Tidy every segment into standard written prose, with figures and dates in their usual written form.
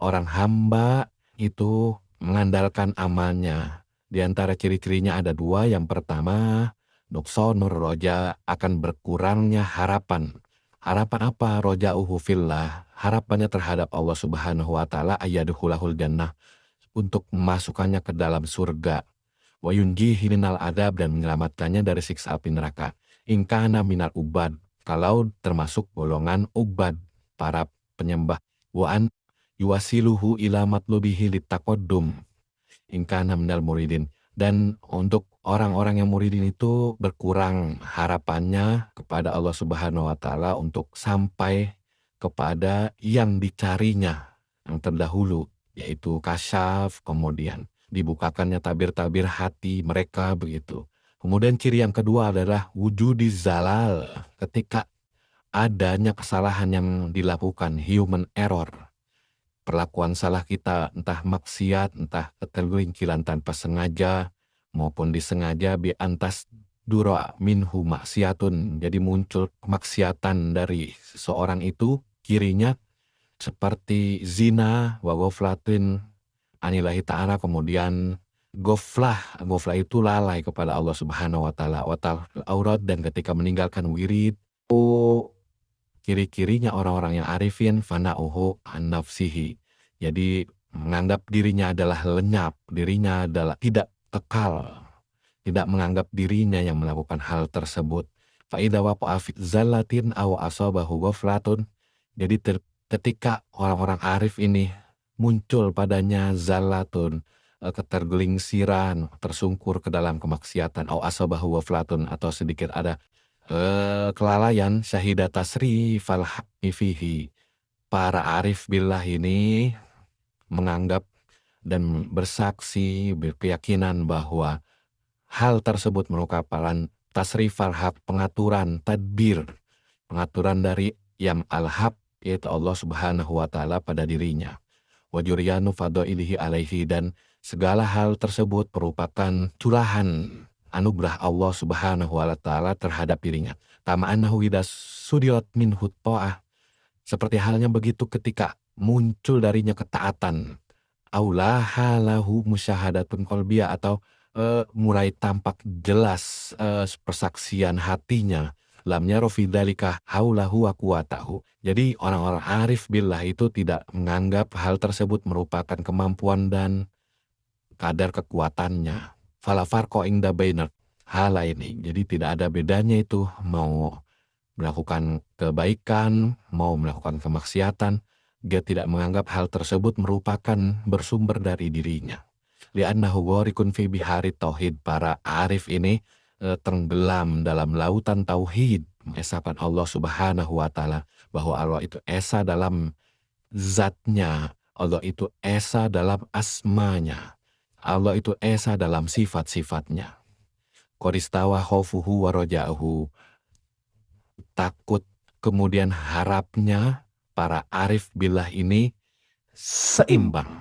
orang hamba itu mengandalkan amalnya. Di antara ciri-cirinya ada dua. Yang pertama, nuksonur roja, akan berkurangnya harapan. Harapan apa? Roja'uhu fillah. Harapannya terhadap Allah Subhanahu wa taala ayaduhulahul jannah, untuk memasukkannya ke dalam surga. Wa yunjihi minal adab, dan menyelamatkannya dari siksa api neraka. Ingkana minal ubad, kalau termasuk golongan ubad, para penyembah. Wa an yuwasiluhu ila matlubihi litaqaddum. Ingkana minal muridin, dan untuk orang-orang yang muridin itu berkurang harapannya kepada Allah Subhanahu wa taala untuk sampai kepada yang dicarinya yang terdahulu, yaitu kasyaf, kemudian dibukakannya tabir-tabir hati mereka begitu. Kemudian ciri yang kedua adalah wujudiz zalal, ketika adanya kesalahan yang dilakukan, human error, perlakuan salah kita, entah maksiat, entah ketergelinciran tanpa sengaja maupun disengaja, bi antas duro minhu maksiatun, jadi muncul kemaksiatan dari seseorang itu, cirinya seperti zina, wa ghaflatin anillahi ta'ala, kemudian goflah itu lalai kepada Allah Subhanahu wa taala, wa aurat, dan ketika meninggalkan wirid. Ciri-cirinya orang-orang yang arifin, fana'uhu an nafsihi, jadi menganggap dirinya adalah lenyap, dirinya adalah tidak kekal, tidak menganggap dirinya yang melakukan hal tersebut. Fa'idha waqa'a fi zallatin aw asabahu ghaflatun, jadi ketika orang-orang arif ini muncul padanya zallatun, ketergelinciran, tersungkur ke dalam kemaksiatan, aw asabahu ghaflatun, atau sedikit ada kelalaian, syahida tasri falhaqi fihi, para arif billah ini menganggap dan bersaksi, berkeyakinan bahwa hal tersebut merupakan tasrifal haq, pengaturan, tadbir, pengaturan dari yang al-haq, yaitu Allah Subhanahu wa taala pada dirinya. Wa juryanu fadhailihi alaihi, dan segala hal tersebut merupakan curahan anugerah Allah Subhanahu wa taala terhadap dirinya. Tama'annahu idza sudirat minhu ta'ah, seperti halnya begitu ketika muncul darinya ketaatan. Aulaha lahu musyahadatun qalbiyah, atau mulai tampak jelas persaksian hatinya. Lam yara fi dzalika haulahu wa quwatahu. Jadi orang-orang arif billah itu tidak menganggap hal tersebut merupakan kemampuan dan kadar kekuatannya. Fala farqa inda bainal halaini. Jadi tidak ada bedanya itu mau melakukan kebaikan, mau melakukan kemaksiatan. Dia tidak menganggap hal tersebut merupakan bersumber dari dirinya. Li'annahu gharikun fi bihari tauhid, para arif ini tenggelam dalam lautan tauhid, mengesahkan Allah Subhanahu wa taala, bahwa Allah itu esa dalam zatnya, Allah itu esa dalam asmanya, Allah itu esa dalam sifat-sifatnya. Qoristawa khaufuhu wa roja'uhu, takut kemudian harapnya para arif billah ini seimbang,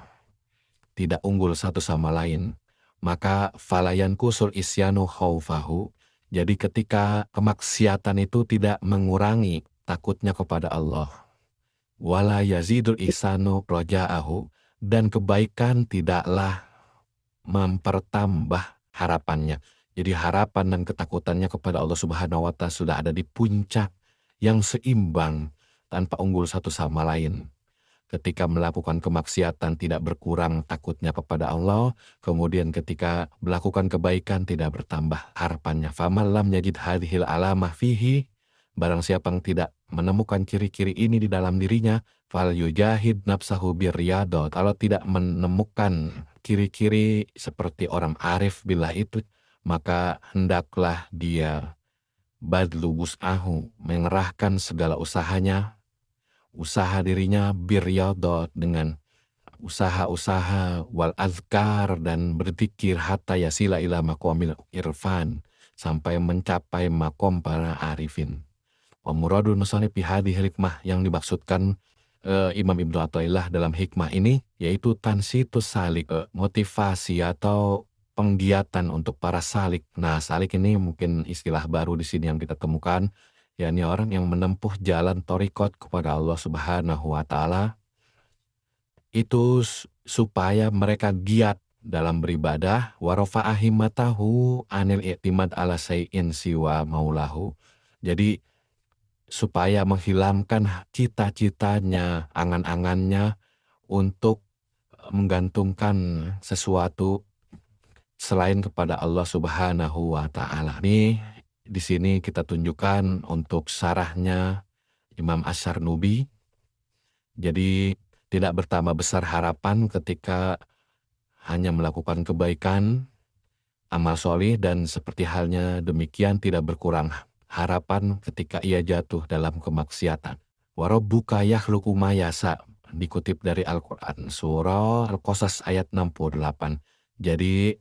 tidak unggul satu sama lain. Maka falayan kusul isyanu khaufahu, jadi ketika kemaksiatan itu tidak mengurangi takutnya kepada Allah. Wala yazidul ihsanu roja'ahu, dan kebaikan tidaklah mempertambah harapannya. Jadi harapan dan ketakutannya kepada Allah Subhanahu wa taala sudah ada di puncak yang seimbang, tanpa unggul satu sama lain. Ketika melakukan kemaksiatan tidak berkurang takutnya kepada Allah, kemudian ketika melakukan kebaikan tidak bertambah harapannya. Faman lam yajid hadhil alamah fihi, barang siapa yang tidak menemukan ciri-ciri ini di dalam dirinya, fal yujahid nafsahu birriyadot, kalau tidak menemukan ciri-ciri seperti orang arif billah itu, maka hendaklah dia badlu wus'ahu, mengerahkan segala usahanya, usaha dirinya biryadot, dengan usaha-usaha, wal azkar, dan berzikir, hatta yasila ila maqamil irfan, sampai mencapai makom para arifin. Wa muradun musannif fi hadhihi hikmah, yang dimaksudkan Imam Ibnu Athaillah dalam hikmah ini yaitu tansitus salik, motivasi atau penggiatan untuk para salik. Nah, salik ini mungkin istilah baru di sini yang kita temukan, yakni orang yang menempuh jalan thariqat kepada Allah Subhanahu wa taala itu supaya mereka giat dalam beribadah, wa rafa'a himmatahu anil i'timad ala syai'in siwa maulahu. Jadi supaya menghilangkan cita-citanya, angan-angannya untuk menggantungkan sesuatu selain kepada Allah Subhanahu wa Ta'ala. Nih, di sini kita tunjukkan untuk syarahnya Imam Asy-Syarnubi. Jadi tidak bertambah besar harapan ketika hanya melakukan kebaikan, amal solih, dan seperti halnya demikian tidak berkurang harapan ketika ia jatuh dalam kemaksiatan. Wa rabbuka yakhluqu ma yasha, dikutip dari Al-Quran, surah Al-Qasas ayat 68. Jadi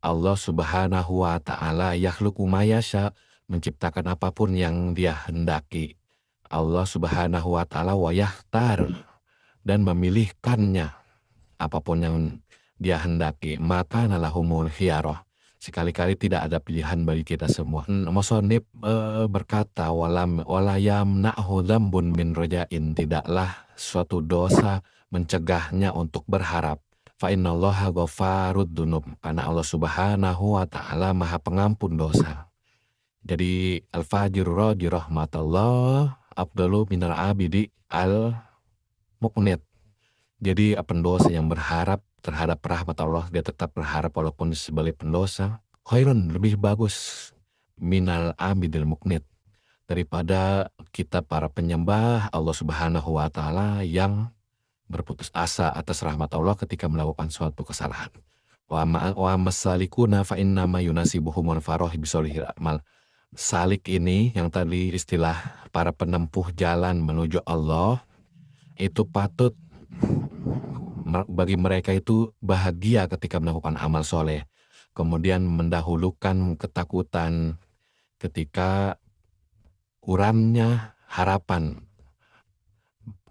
Allah Subhanahu wa Ta'ala yakhluqu ma yasha, menciptakan apapun yang Dia hendaki. Allah Subhanahu wa Ta'ala wa yakhtar, dan memilihkannya apapun yang Dia hendaki. Maka nalahumul khiyarah, sekali-kali tidak ada pilihan bagi kita semua. Musonib berkata, walayam na'hu dzambun min rojain, tidaklah suatu dosa mencegahnya untuk berharap. Fa innallaha ghafarud dzunub, karena Allah Subhanahu wa Ta'ala Maha Pengampun dosa. Jadi al-fajirur raji rahmatullah afdalu minal abidi al-muqnit. Jadi pendosa yang berharap terhadap rahmat Allah, dia tetap berharap walaupun sebagai pendosa, khairun, lebih bagus, minal abidil muqnit, daripada kita para penyembah Allah Subhanahu wa Ta'ala yang berputus asa atas rahmat Allah ketika melakukan suatu kesalahan. Wa masalikuna fa innama yunasibuhumul farah bisolihil amal. Salik ini yang tadi istilah para penempuh jalan menuju Allah, itu patut bagi mereka itu bahagia ketika melakukan amal soleh. Kemudian mendahulukan ketakutan ketika kurangnya harapan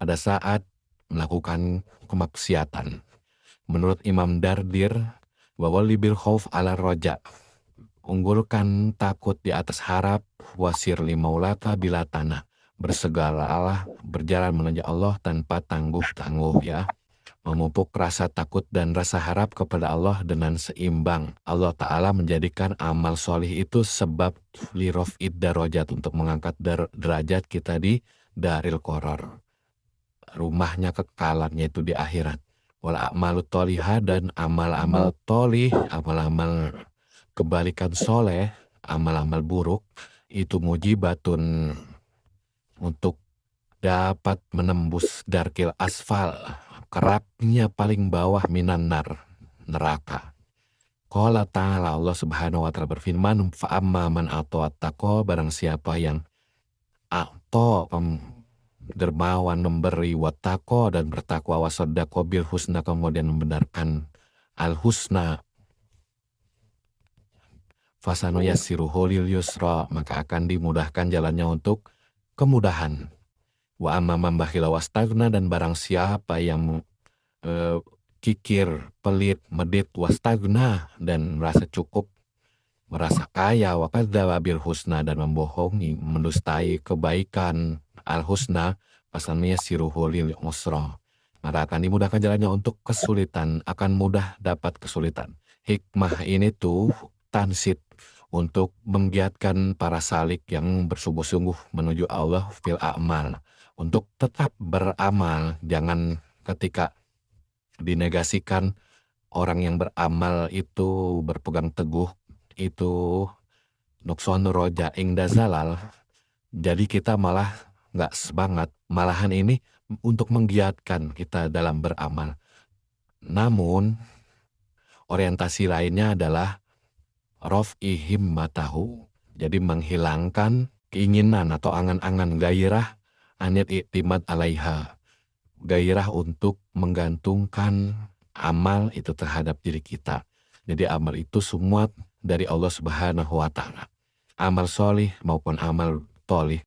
pada saat melakukan kemaksiatan. Menurut Imam Dardir, wawali bil khauf ala roja, unggulkan takut di atas harap, wasir li maulaka bila tanah, bersegeralah berjalan menuju Allah tanpa tangguh-tangguh, ya. Memupuk rasa takut dan rasa harap kepada Allah dengan seimbang. Allah Ta'ala menjadikan amal solih itu sebab li raf'id darajat, untuk mengangkat derajat kita di daril qoror, rumahnya kekalannya itu di akhirat. Wal a'malu tholihah, dan amal-amal tholih, amal-amal kebalikan soleh, amal-amal buruk, itu mujibatun, untuk dapat menembus darkil asfal, keraknya paling bawah, minan nar, neraka. Qala ta'ala, Allah Subhanahu wa Ta'ala berfirman, fa'amma man a'ta wattaqa, barang siapa yang a'ta, dermawan, memberi, wattaqo, dan bertakwa, wasaddaqo bil husna, kemudian membenarkan al husna, fasanu yassiruhu lil yusra, maka akan dimudahkan jalannya untuk kemudahan. Wa amma man bakhila wastagna, dan barang siapa yang kikir, pelit, medit, wastagna, dan merasa cukup, merasa kaya, wa kadzdzaba bil husna, dan membohongi, mendustai kebaikan, al husna, pasalnya siruhu lil usra, maka akan dimudahkan jalannya untuk kesulitan, akan mudah dapat kesulitan. Hikmah ini tuh tansid, untuk menggiatkan para salik yang bersungguh-sungguh menuju Allah fil a'mal, untuk tetap beramal. Jangan ketika dinegasikan orang yang beramal itu berpegang teguh, itu nukson roja ingda zalal, jadi kita malah nggak semangat. Malahan ini untuk menggiatkan kita dalam beramal. Namun orientasi lainnya adalah raf'i himmatahu, jadi menghilangkan keinginan atau angan-angan, gairah anit i'timad alaiha, gairah untuk menggantungkan amal itu terhadap diri kita. Jadi amal itu semua dari Allah Subhanahu wa Ta'ala. Amal solih maupun amal tholih